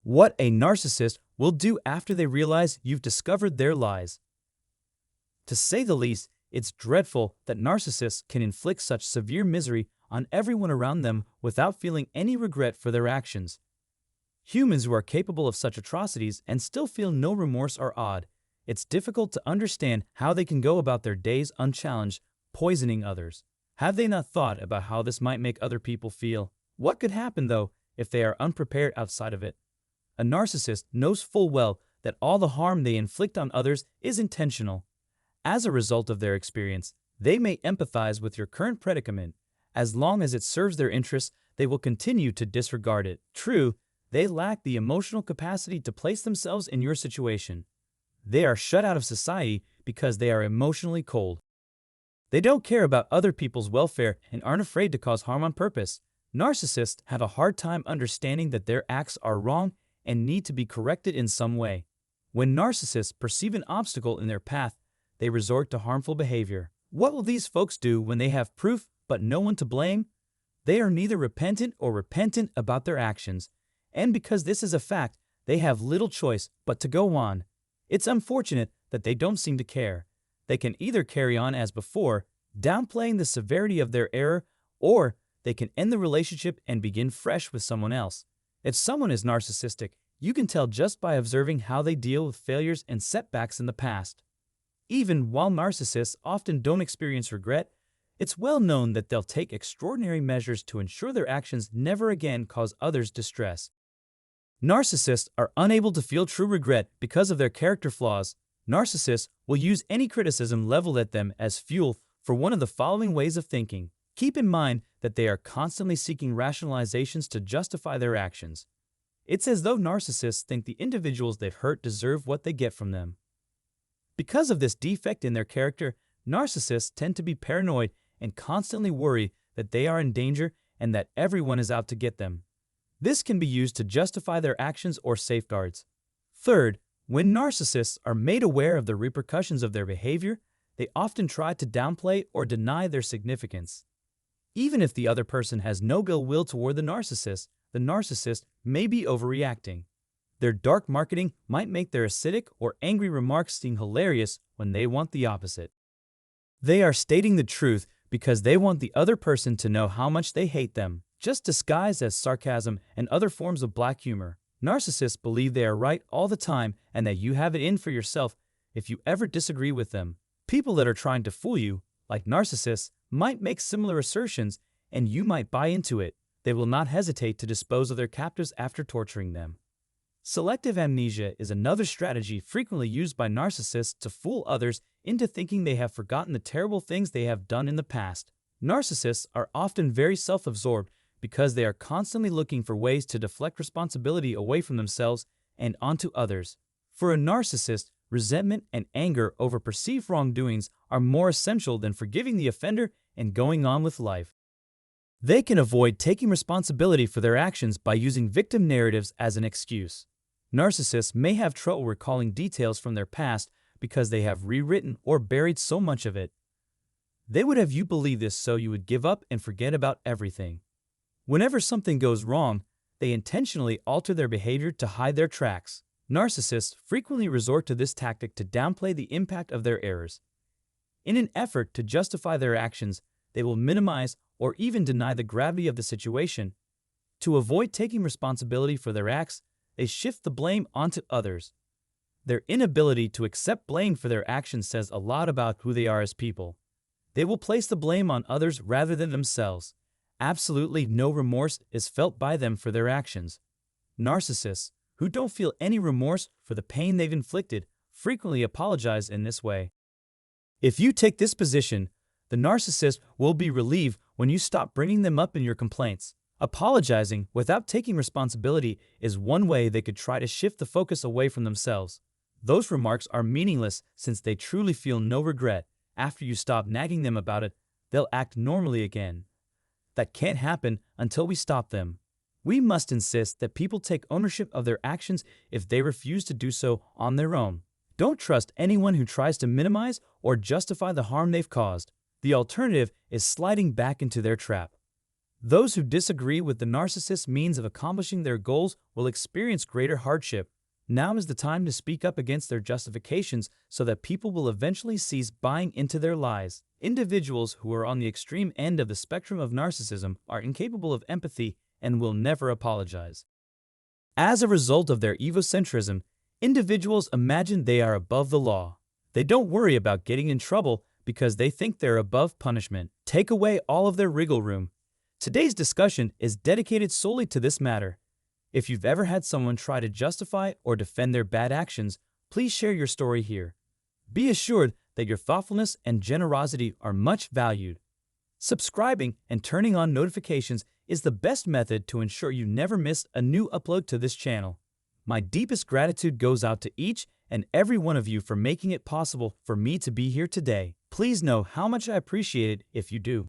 What a narcissist will do after they realize you've discovered their lies. To say the least, it's dreadful that narcissists can inflict such severe misery on everyone around them without feeling any regret for their actions. Humans who are capable of such atrocities and still feel no remorse are odd. It's difficult to understand how they can go about their days unchallenged, poisoning others. Have they not thought about how this might make other people feel? What could happen, though, if they are unprepared outside of it? A narcissist knows full well that all the harm they inflict on others is intentional. As a result of their experience, they may empathize with your current predicament. As long as it serves their interests, they will continue to disregard it. True, they lack the emotional capacity to place themselves in your situation. They are shut out of society because they are emotionally cold. They don't care about other people's welfare and aren't afraid to cause harm on purpose. Narcissists have a hard time understanding that their acts are wrong and need to be corrected in some way. When narcissists perceive an obstacle in their path, they resort to harmful behavior. What will these folks do when they have proof but no one to blame? They are neither repentant or repentant about their actions, and because this is a fact, they have little choice but to go on. It's unfortunate that they don't seem to care. They can either carry on as before, downplaying the severity of their error, or they can end the relationship and begin fresh with someone else. If someone is narcissistic, you can tell just by observing how they deal with failures and setbacks in the past. Even while narcissists often don't experience regret, it's well known that they'll take extraordinary measures to ensure their actions never again cause others distress. Narcissists are unable to feel true regret because of their character flaws. Narcissists will use any criticism leveled at them as fuel for one of the following ways of thinking. Keep in mind that they are constantly seeking rationalizations to justify their actions. It's as though narcissists think the individuals they've hurt deserve what they get from them. Because of this defect in their character, narcissists tend to be paranoid and constantly worry that they are in danger and that everyone is out to get them. This can be used to justify their actions or safeguards. Third, when narcissists are made aware of the repercussions of their behavior, they often try to downplay or deny their significance. Even if the other person has no ill will toward the narcissist may be overreacting. Their dark marketing might make their acidic or angry remarks seem hilarious when they want the opposite. They are stating the truth because they want the other person to know how much they hate them, just disguised as sarcasm and other forms of black humor. Narcissists believe they are right all the time and that you have it in for yourself if you ever disagree with them. People that are trying to fool you, like narcissists, might make similar assertions and you might buy into it. They will not hesitate to dispose of their captives after torturing them. Selective amnesia is another strategy frequently used by narcissists to fool others into thinking they have forgotten the terrible things they have done in the past. Narcissists are often very self-absorbed because they are constantly looking for ways to deflect responsibility away from themselves and onto others. For a narcissist, resentment and anger over perceived wrongdoings are more essential than forgiving the offender and going on with life. They can avoid taking responsibility for their actions by using victim narratives as an excuse. Narcissists may have trouble recalling details from their past because they have rewritten or buried so much of it. They would have you believe this so you would give up and forget about everything. Whenever something goes wrong, they intentionally alter their behavior to hide their tracks. Narcissists frequently resort to this tactic to downplay the impact of their errors. In an effort to justify their actions, they will minimize or even deny the gravity of the situation. To avoid taking responsibility for their acts, they shift the blame onto others. Their inability to accept blame for their actions says a lot about who they are as people. They will place the blame on others rather than themselves. Absolutely no remorse is felt by them for their actions. Narcissists, who don't feel any remorse for the pain they've inflicted, frequently apologize in this way. If you take this position, the narcissist will be relieved when you stop bringing them up in your complaints. Apologizing without taking responsibility is one way they could try to shift the focus away from themselves. Those remarks are meaningless since they truly feel no regret. After you stop nagging them about it, they'll act normally again. That can't happen until we stop them. We must insist that people take ownership of their actions if they refuse to do so on their own. Don't trust anyone who tries to minimize or justify the harm they've caused. The alternative is sliding back into their trap. Those who disagree with the narcissist's means of accomplishing their goals will experience greater hardship. Now is the time to speak up against their justifications so that people will eventually cease buying into their lies. Individuals who are on the extreme end of the spectrum of narcissism are incapable of empathy and will never apologize. As a result of their egocentrism, individuals imagine they are above the law. They don't worry about getting in trouble because they think they're above punishment. Take away all of their wriggle room. Today's discussion is dedicated solely to this matter. If you've ever had someone try to justify or defend their bad actions, please share your story here. Be assured that your thoughtfulness and generosity are much valued. Subscribing and turning on notifications is the best method to ensure you never miss a new upload to this channel. My deepest gratitude goes out to each and every one of you for making it possible for me to be here today. Please know how much I appreciate it if you do.